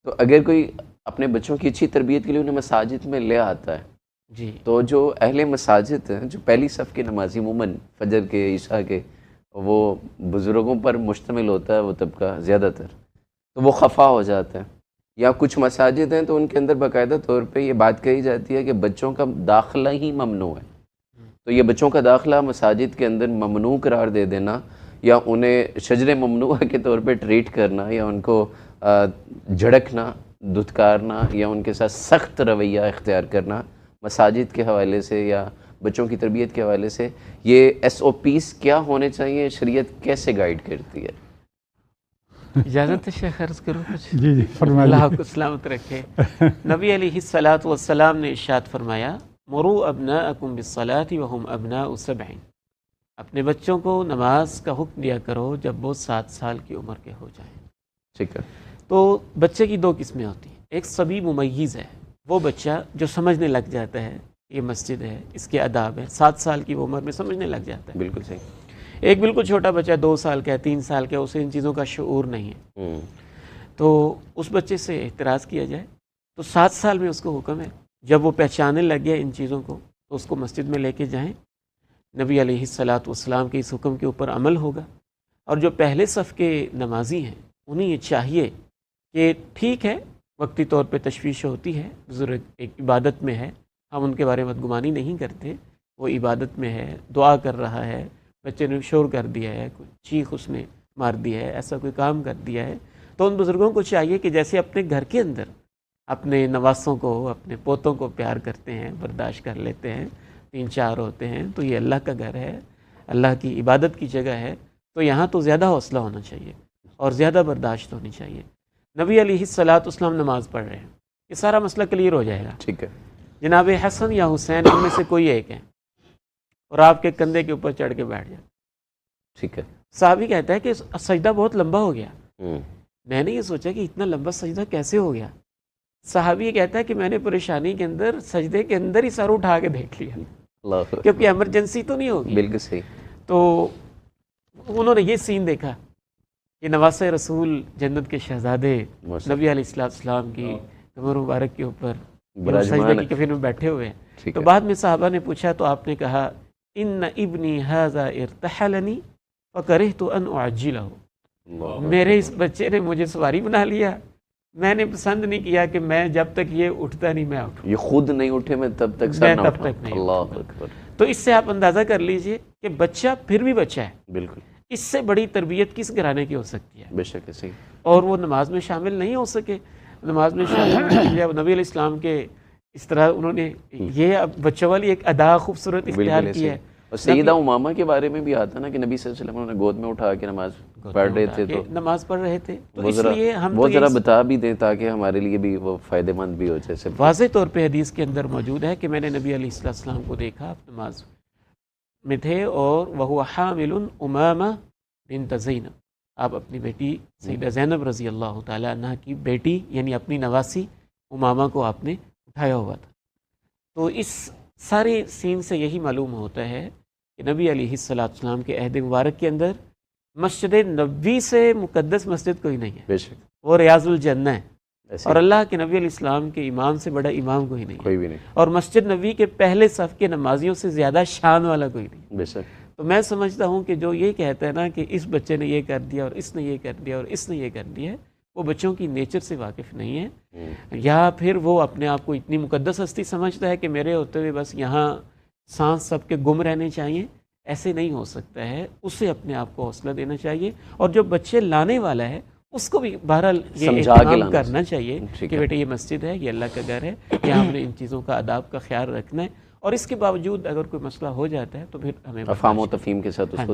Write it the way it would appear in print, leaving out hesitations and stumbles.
تو اگر کوئی اپنے بچوں کی اچھی تربیت کے لیے انہیں مساجد میں لے آتا ہے جی تو جو اہل مساجد ہیں، جو پہلی صف کے نمازی عموماً فجر کے عشاء کے، وہ بزرگوں پر مشتمل ہوتا ہے وہ طبقہ زیادہ تر، تو وہ خفا ہو جاتا ہے. یا کچھ مساجد ہیں تو ان کے اندر باقاعدہ طور پہ یہ بات کہی جاتی ہے کہ بچوں کا داخلہ ہی ممنوع ہے. تو یہ بچوں کا داخلہ مساجد کے اندر ممنوع قرار دے دینا، یا انہیں شجر ممنوعہ کے طور پہ ٹریٹ کرنا، یا ان کو جھڑکنا، دھتکارنا، یا ان کے ساتھ سخت رویہ اختیار کرنا مساجد کے حوالے سے یا بچوں کی تربیت کے حوالے سے، یہ ایس او پیز کیا ہونے چاہیے، شریعت کیسے گائیڈ کرتی ہے؟ اجازت ہے شیخ عرض کروں کچھ؟ جی فرمائیے. اللہ آپ کو سلامت رکھے. نبی علیہ الصلاۃ والسلام نے ارشاد فرمایا مروا ابناءکم بالصلاۃ وہم ابناء سبع، اپنے بچوں کو نماز کا حکم دیا کرو جب وہ 7 سال کی عمر کے ہو جائیں. ٹھیک ہے. تو بچے کی 2 قسمیں ہوتی ہیں. ایک صبی ممیز ہے، وہ بچہ جو سمجھنے لگ جاتا ہے یہ مسجد ہے، اس کے آداب ہے، 7 سال کی عمر میں سمجھنے لگ جاتا ہے. بالکل صحیح. ایک بالکل چھوٹا بچہ 2 سال کا ہے، 3 سال کا ہے، اسے ان چیزوں کا شعور نہیں ہے. تو اس بچے سے اعتراض کیا جائے تو 7 سال میں اس کو حکم ہے جب وہ پہچاننے لگ گیا ان چیزوں کو تو اس کو مسجد میں لے کے جائیں. نبی علیہ الصلاۃ والسلام کے اس حکم کے اوپر عمل ہوگا. اور جو پہلے صف کے نمازی ہیں انہیں یہ چاہیے کہ ٹھیک ہے وقتی طور پہ تشویش ہوتی ہے، بزرگ ایک عبادت میں ہے، ہم ان کے بارے میں بدگمانی نہیں کرتے، وہ عبادت میں ہے، دعا کر رہا ہے، بچے نے شور کر دیا ہے، کوئی چیخ اس نے مار دی ہے، ایسا کوئی کام کر دیا ہے، تو ان بزرگوں کو چاہیے کہ جیسے اپنے گھر کے اندر اپنے نواسوں کو، اپنے پوتوں کو پیار کرتے ہیں، برداشت کر لیتے ہیں، 3-4 ہوتے ہیں، تو یہ اللہ کا گھر ہے، اللہ کی عبادت کی جگہ ہے، تو یہاں تو زیادہ حوصلہ ہونا چاہیے اور زیادہ برداشت ہونی چاہیے. نبی علیہ الصلاۃ والسلام نماز پڑھ رہے ہیں، یہ سارا مسئلہ کلیئر ہو جائے گا. ٹھیک ہے. جناب حسن یا حسین ان میں سے کوئی ایک ہے اور آپ کے کندھے کے اوپر چڑھ کے بیٹھ جائے. ٹھیک ہے. صحابی کہتا ہے کہ سجدہ بہت لمبا ہو گیا. میں نے یہ سوچا کہ اتنا لمبا سجدہ کیسے ہو گیا. صحابی یہ کہتا ہے کہ میں نے پریشانی کے اندر سجدے کے اندر ہی سر اٹھا کے دیکھ لیا، اللہ کیونکہ ایمرجنسی تو نہیں ہوگی. بالکل صحیح. تو انہوں نے یہ سین دیکھا کہ نواسۂ رسول جنت کے شہزادے نبی علیہ السلام کی کمر مبارک کے اوپر سجدے کی کفن میں بیٹھے ہوئے ہیں. تو بعد میں صحابہ نے پوچھا تو آپ نے کہا ان ابنی ھذا ارتحلنی فکرہت ان اعجلہ، میرے اس بچے نے مجھے سواری بنا لیا، میں نے پسند نہیں کیا کہ میں جب تک یہ اٹھتا نہیں میں اٹھوں، یہ خود نہیں اٹھے میں تب تک سر نہ اٹھاؤں. نہیں. اللہ اکبر. تو اس سے آپ اندازہ کر لیجئے کہ بچہ پھر بھی بچہ ہے. بالکل. اس سے بڑی تربیت کس گھرانے کی ہو سکتی ہے؟ بے شک صحیح. اور وہ نماز میں شامل نہیں ہو سکے. نماز میں شامل جب نبی علیہ السلام کے اس طرح انہوں نے یہ بچوں والی ایک ادا خوبصورت اختیار کی ہے. اور سیدہ امامہ کے بارے میں بھی آتا نا کہ نبی صلی اللہ علیہ وسلم انہوں نے گود میں اٹھا کے نماز پڑھ رہے تھے، تو نماز پڑھ رہے تھے. تو اس لیے ہم وہ ذرا بتا بھی دیں تاکہ ہمارے لیے بھی وہ فائدہ مند بھی ہو. جیسے واضح طور پہ حدیث کے اندر موجود ہے کہ میں نے نبی علیہ السلام کو دیکھا آپ نماز میں تھے اور وہ حامل امامہ بنت زینب، آپ اپنی بیٹی سیدہ زینب رضی اللہ تعالیٰ عنہ کی بیٹی یعنی اپنی نواسی امامہ کو آپ نے اٹھایا ہوا تھا. تو اس سارے سین سے یہی معلوم ہوتا ہے کہ نبی علیہ السلام کے عہد مبارک کے اندر مسجد نبوی سے مقدس مسجد کوئی نہیں ہے. بے شک وہ ریاض الجنہ ہے. اور اللہ کے نبی علیہ السلام کے امام سے بڑا امام کوئی نہیں، کوئی بھی نہیں. اور مسجد نبوی کے پہلے صف کے نمازیوں سے زیادہ شان والا کوئی نہیں. بے شک. تو میں سمجھتا ہوں کہ جو یہ کہتا ہے نا کہ اس بچے نے یہ کر دیا اور اس نے یہ کر دیا اور اس نے یہ کر دیا ہے، وہ بچوں کی نیچر سے واقف نہیں ہے، یا پھر وہ اپنے آپ کو اتنی مقدس ہستی سمجھتا ہے کہ میرے ہوتے ہوئے بس یہاں سانس سب کے گم رہنے چاہیے. ایسے نہیں ہو سکتا ہے. اسے اپنے آپ کو حوصلہ دینا چاہیے اور جو بچے لانے والا ہے اس کو بھی بہرحال یہ اہتمام کرنا چاہیے کہ بیٹے یہ مسجد ہے، یہ اللہ کا گھر ہے، یہاں ہم نے ان چیزوں کا آداب کا خیال رکھنا ہے. اور اس کے باوجود اگر کوئی مسئلہ ہو جاتا ہے تو پھر ہمیں افہام و تفہیم کے ساتھ اس کو